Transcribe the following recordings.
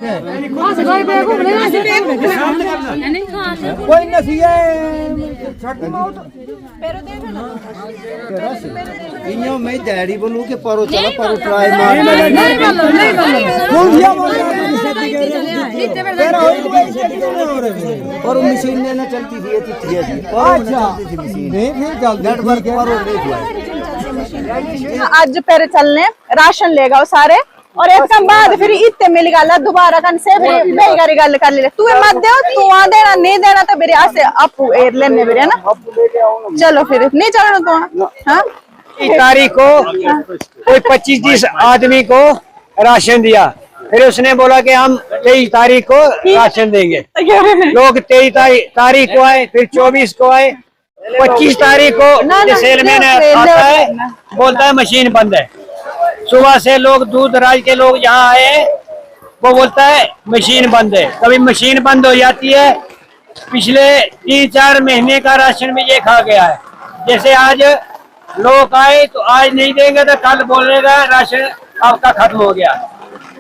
कोई नहीं है इन्हों में डैडी बोलूं कि परो चला परो ट्राई मार और मशीन ने ना चलती थी अच्छा नेटवर्क परो आज पैरे चलने राशन लेगा वो सारे और एक बाद फिर इतने मिल गया दोबारा कन से बेगारी गल कर ले तू मत दे तू आ देना नहीं देना तो मेरे आसे आपू एर लेने मेरे ना चलो फिर नहीं चलना तो हाँ तारीख को कोई 25-30 आदमी को राशन दिया, फिर उसने बोला कि हम 23 तारीख को राशन देंगे। लोग 23 तारीख को आए, फिर 24 को आए, 25 तारीख को सेलमैन आता है बोलता है मशीन बंद है। सुबह से लोग दूर दराज के लोग यहाँ आए, वो बोलता है मशीन बंद है। कभी मशीन बंद हो जाती है। पिछले 3-4 महीने का राशन भी ये खा गया है। जैसे आज लोग आए तो आज नहीं देंगे तो कल बोलेगा राशन आपका खत्म हो गया।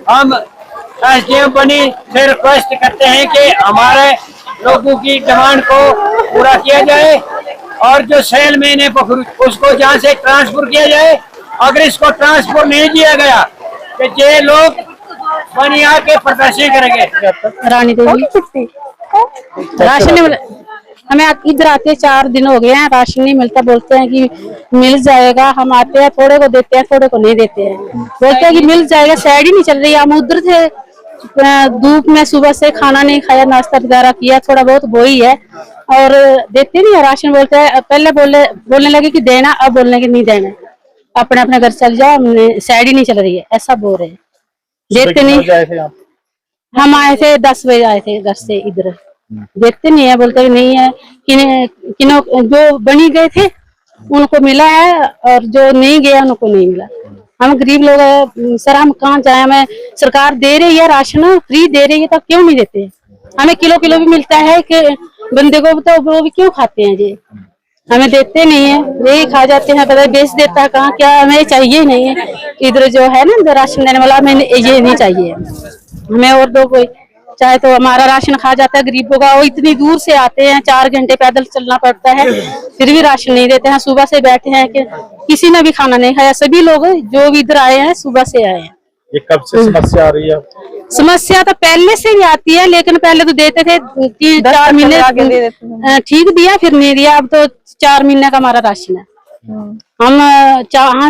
हम एसडीएम बनी से रिक्वेस्ट करते हैं कि हमारे लोगों की डिमांड को पूरा किया जाए और जो सेलमैन है उसको जहाँ से ट्रांसफर किया जाए। अगर इसको ट्रांसफर नहीं किया गया तो ये लोग बनिया के प्रदर्शन करेंगे। रानी देवी राशन नहीं हमें इधर आते 4 दिन हो गए हैं, राशन नहीं मिलता। बोलते हैं कि मिल जाएगा, हम आते हैं थोड़े को देते हैं थोड़े को नहीं देते हैं। बोलते हैं कि मिल जाएगा, साइड ही नहीं चल रही। हम उधर थे धूप में, सुबह से खाना नहीं खाया, नाश्ता वगैरह किया, थोड़ा बहुत वो ही है और देते नहीं है राशन। बोलते हैं पहले बोलने लगे कि देना, अब बोलने के नहीं देना, अपने अपने घर चल जाओ, साइड ही नहीं चल रही है, ऐसा बोल रहे हैं। देते नहीं। हम आए थे 10 बजे आए थे घर से इधर, देते नहीं है। बोलते नहीं है किनो जो बनी गए थे उनको मिला है और जो नहीं गया उनको नहीं मिला। हम गरीब लोग हैं सर, हम कहाँ जाए? हमें सरकार दे रही है राशन, फ्री दे रही है, तो क्यों नहीं देते? हमें किलो भी मिलता है कि बंदे को, तो वो भी क्यों खाते हैं जी? हमें देते नहीं है, यही खा जाते हैं, पता बेच देता है कहाँ क्या। हमें चाहिए नहीं है इधर जो है ना राशन देने वाला, हमें ये नहीं चाहिए। हमें और दो कोई चाहे तो हमारा राशन खा जाता है गरीबों का। वो इतनी दूर से आते हैं, 4 घंटे पैदल चलना पड़ता है, फिर भी राशन नहीं देते हैं। सुबह से बैठे हैं कि किसी ने भी खाना नहीं खाया। सभी लोग जो भी इधर आए हैं सुबह से आए हैं। ये कब से समस्या आ रही है? समस्या तो पहले से ही आती है, लेकिन पहले तो देते थे 3-4 महीने ठीक दिया, फिर नहीं दिया। अब तो 4 महीने का हमारा राशन है। हम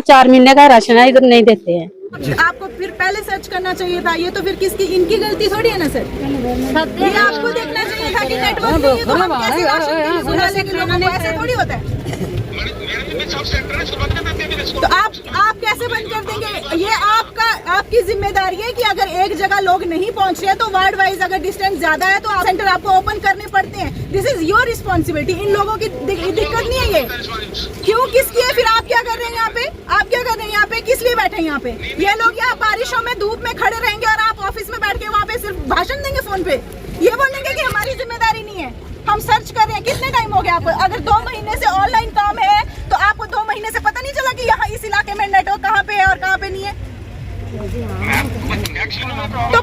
4 महीने का राशन है, इधर नहीं देते हैं। आपको फिर पहले सर्च करना चाहिए था। ये तो फिर किसकी, इनकी गलती थोड़ी है ना सर। ये आपको देखना चाहिए था कि नेटवर्क नहीं है तो हम कैसे राशन के लिए सुना लेंगे लोगों को? ऐसे थोड़ी होता है। तो आप कैसे बंद कर देंगे? ये आपकी जिम्मेदारी है कि अगर एक जगह लोग नहीं पहुंच रहे तो वार्ड वाइज अगर डिस्टेंस ज्यादा है तो सेंटर आपको ओपन करने पड़ते हैं। This is your responsibility. इन लोगों की दिक्कत नहीं है ये। क्यों किसकी है? फिर आप क्या कर रहे हैं यहाँ पे? आप क्या कर रहे हैं यहाँ पे? किस लिए बैठे हैं यहाँ पे? ये लोग यहाँ बारिशों में धूप में खड़े रहेंगे और आप ऑफिस में बैठ के वहाँ पे सिर्फ भाषण देंगे फोन पे? ये बोलेंगे कि हमारी जिम्मेदारी नहीं है? हम सर्च कर रहे हैं। कितने टाइम हो गया आपको? अगर 2 महीने से ऑनलाइन काम है तो आपको 2 महीने से पता नहीं चला कि यहाँ इस इलाके में नेटवर्क कहाँ पे है और कहाँ पे नहीं है? तो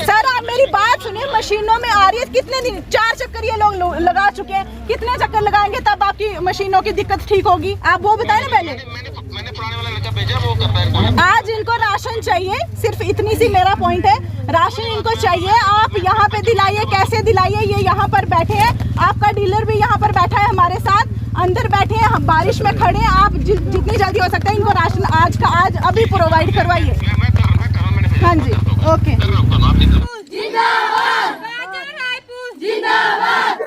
सर आप मेरी बात सुनिए, मशीनों में आ रही है कितने दिन? 4 चक्कर ये लोग लगा चुके हैं। कितने चक्कर लगाएंगे तब आपकी मशीनों की दिक्कत ठीक होगी? आप वो बताएं ना पहले। मैंने पुराने वाला लड़का भेजा, वो करता है। आज इनको राशन चाहिए, सिर्फ इतनी सी मेरा पॉइंट है। राशन इनको चाहिए, आप यहाँ पे दिलाइए। कैसे दिलाइए? ये यहाँ पर बैठे हैं, आपका डीलर भी यहाँ पर बैठा है हमारे साथ, अंदर बैठे हैं, हम बारिश में खड़े हैं। आप जितनी जल्दी हो सकता है इनको राशन आज का आज अभी प्रोवाइड करवाइए। हाँ जी, ओके।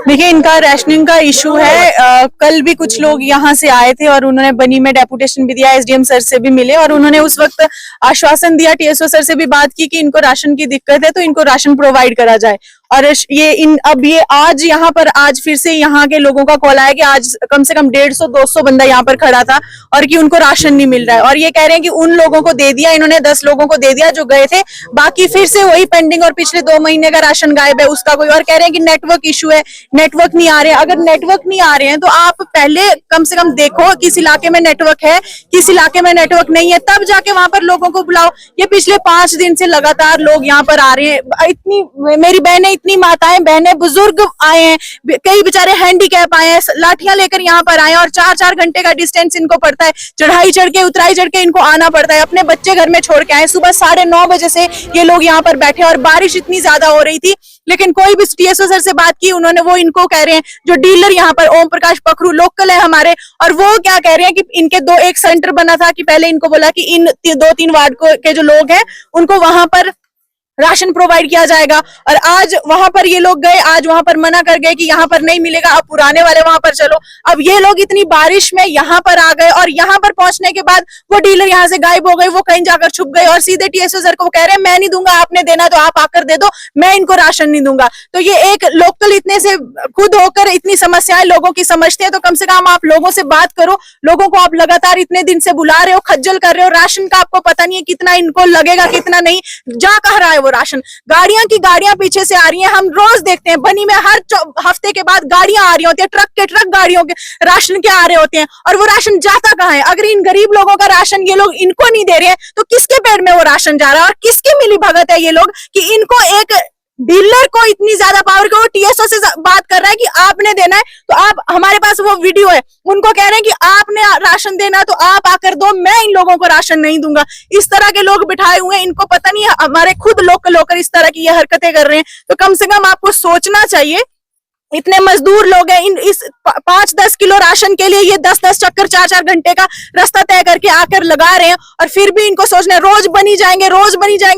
देखिए, इनका राशनिंग का इशू है। कल भी कुछ लोग यहाँ से आए थे और उन्होंने बनी में डेपुटेशन भी दिया, एसडीएम सर से भी मिले और उन्होंने उस वक्त आश्वासन दिया, टीएसओ सर से भी बात की कि इनको राशन की दिक्कत है तो इनको राशन प्रोवाइड करा जाए। और अब ये आज यहाँ पर आज फिर से यहाँ के लोगों का कॉल आया कि आज कम से कम 150-200 बंदा यहाँ पर खड़ा था और कि उनको राशन नहीं मिल रहा है। और ये कह रहे हैं कि उन लोगों को दे दिया, इन्होंने 10 लोगों को दे दिया जो गए थे, बाकी फिर से वही पेंडिंग और पिछले 2 महीने का राशन गायब है उसका कोई। और कह रहे हैं कि नेटवर्क इशू है, नेटवर्क नहीं आ रहे हैं। अगर नेटवर्क नहीं आ रहे हैं तो आप पहले कम से कम देखो किस इलाके में नेटवर्क है, किस इलाके में नेटवर्क नहीं है, तब जाके वहां पर लोगों को बुलाओ। ये पिछले 5 दिन से लगातार लोग यहाँ पर आ रहे हैं। इतनी मेरी बहनें, इतनी माताएं बहनें, बुजुर्ग आए हैं, कई बेचारे हैंडीकैप आए हैं, लाठियां लेकर यहाँ पर आए हैं और 4-4 घंटे का डिस्टेंस इनको पड़ता है, चढ़ाई चढ़ के उतराई चढ़ के इनको आना पड़ता है। अपने बच्चे घर में छोड़ के आए, सुबह 9:30 बजे से ये लोग यहाँ पर बैठे और बारिश इतनी ज्यादा हो रही थी, लेकिन कोई भी टीएसओ सर से बात की उन्होंने, वो इनको कह रहे हैं जो डीलर यहाँ पर ओम प्रकाश पखरू लोकल है हमारे, और वो क्या कह रहे हैं कि इनके एक सेंटर बना था कि पहले इनको बोला कि इन 2-3 वार्ड के जो लोग हैं उनको वहां पर राशन प्रोवाइड किया जाएगा। और आज वहां पर ये लोग गए, आज वहां पर मना कर गए कि यहाँ पर नहीं मिलेगा, अब पुराने वाले वहां पर चलो। अब ये लोग इतनी बारिश में यहाँ पर आ गए और यहाँ पर पहुंचने के बाद वो डीलर यहाँ से गायब हो गए, वो कहीं जाकर छुप गए और सीधे टीएसओ सर को वो कह रहे हैं मैं नहीं दूंगा, आपने देना तो आप आकर दे दो, मैं इनको राशन नहीं दूंगा। तो ये एक लोकल इतने से खुद होकर इतनी समस्याएं लोगों की समझते हैं, तो कम से कम आप लोगों से बात करो। लोगों को आप लगातार इतने दिन से बुला रहे हो, खज्जल कर रहे हो, राशन का आपको पता नहीं है कितना इनको लगेगा कितना नहीं, जा कह रहा है वो राशन। गाड़ियां की गाड़ियां पीछे से आ रही हैं, हम रोज देखते हैं बनी में हर हफ्ते के बाद गाड़ियां आ रही होती है, ट्रक के ट्रक गाड़ियों के राशन के आ रहे होते हैं, और वो राशन जाता कहाँ है? अगर इन गरीब लोगों का राशन ये लोग इनको नहीं दे रहे हैं तो किसके पेट में वो राशन जा रहा है? और किसकी मिली भगत है ये लोग कि इनको एक डीलर को इतनी ज्यादा पावर को टीएसओ से बात कर रहा है कि आपने देना है तो आप, हमारे पास वो वीडियो है, उनको कह रहे हैं कि आपने राशन देना है तो आप आकर दो, मैं इन लोगों को राशन नहीं दूंगा। इस तरह के लोग बिठाए हुए हैं, इनको पता नहीं है हमारे खुद लोकल होकर इस तरह की ये हरकतें कर रहे हैं। तो कम से कम आपको सोचना चाहिए, इतने मजदूर लोग हैं, इस 5-10 किलो राशन के लिए ये 10-10 चक्कर 4-4 घंटे का रास्ता तय करके आकर लगा रहे हैं, और फिर भी इनको सोचना है रोज बनी जाएंगे,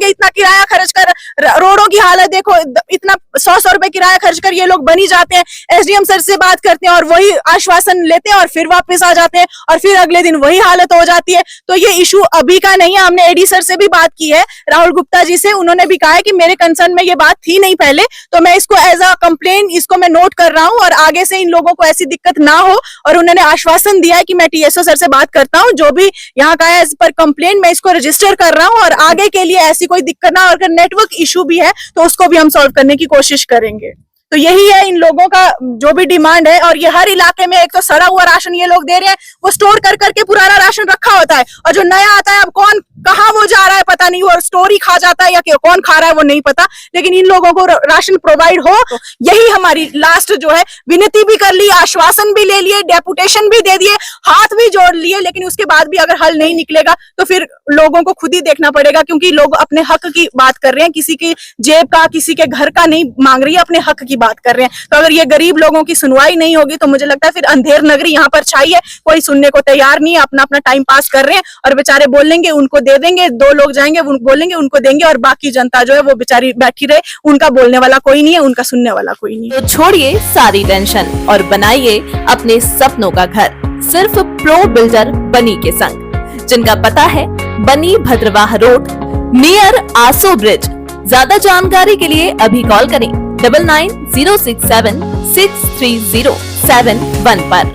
इतना किराया खर्च कर, रोडों की हालत देखो, इतना 100 रुपए किराया खर्च कर ये लोग बनी जाते हैं। एसडीएम सर से बात करते हैं और वही आश्वासन लेते हैं और फिर वापस आ जाते हैं और फिर अगले दिन वही हालत हो जाती है। तो ये इशू अभी का नहीं है, हमने एडी सर से भी बात की है, राहुल गुप्ता जी से, उन्होंने भी कहा है कि मेरे कंसर्न में ये बात थी नहीं पहले, तो मैं इसको एज अ कंप्लेन इसको मैं नोट कर रहा हूं और आगे से इन लोगों को ऐसी दिक्कत ना हो। और उन्होंने आश्वासन दिया है कि मैं टीएसओ सर से बात करता हूं, जो भी यहाँ का है इस पर कंप्लेन मैं इसको रजिस्टर कर रहा हूं और आगे के लिए ऐसी कोई दिक्कत ना, और अगर नेटवर्क इशू भी है तो उसको भी हम सॉल्व करने की कोशिश करेंगे। तो यही है इन लोगों का जो भी डिमांड है। और ये हर इलाके में एक तो सड़ा हुआ राशन ये लोग दे रहे हैं, वो स्टोर कर करके पुराना राशन रखा होता है, और जो नया आता है अब कौन कहाँ वो जा रहा है पता नहीं, वो स्टोर ही खा जाता है या कौन खा रहा है वो नहीं पता, लेकिन इन लोगों को राशन प्रोवाइड हो। तो यही हमारी लास्ट जो है, विनती भी कर ली, आश्वासन भी ले लिए, डेपुटेशन भी दे दिए, हाथ भी जोड़ लिए, लेकिन उसके बाद भी अगर हल नहीं निकलेगा तो फिर लोगों को खुद ही देखना पड़ेगा, क्योंकि लोग अपने हक की बात कर रहे हैं, किसी की जेब का, किसी के घर का नहीं मांग रही है, अपने हक की बात कर रहे हैं। तो अगर ये गरीब लोगों की सुनवाई नहीं होगी तो मुझे लगता है फिर अंधेर नगरी यहाँ पर छाई है, कोई सुनने को तैयार नहीं है, अपना अपना टाइम पास कर रहे हैं, और बेचारे बोलेंगे उनको दे देंगे, 2 लोग जाएंगे बोलेंगे उनको देंगे, और बाकी जनता जो है वो बेचारी बैठी रहे, उनका बोलने वाला कोई नहीं है, उनका सुनने वाला कोई नहीं है। तो छोड़िए सारी टेंशन और बनाइए अपने सपनों का घर सिर्फ प्रो बिल्डर बनी के संग, जिनका पता है बनी भद्रवाह रोड नियर आसो ब्रिज। ज्यादा जानकारी के लिए अभी कॉल करें 9906763071 पर।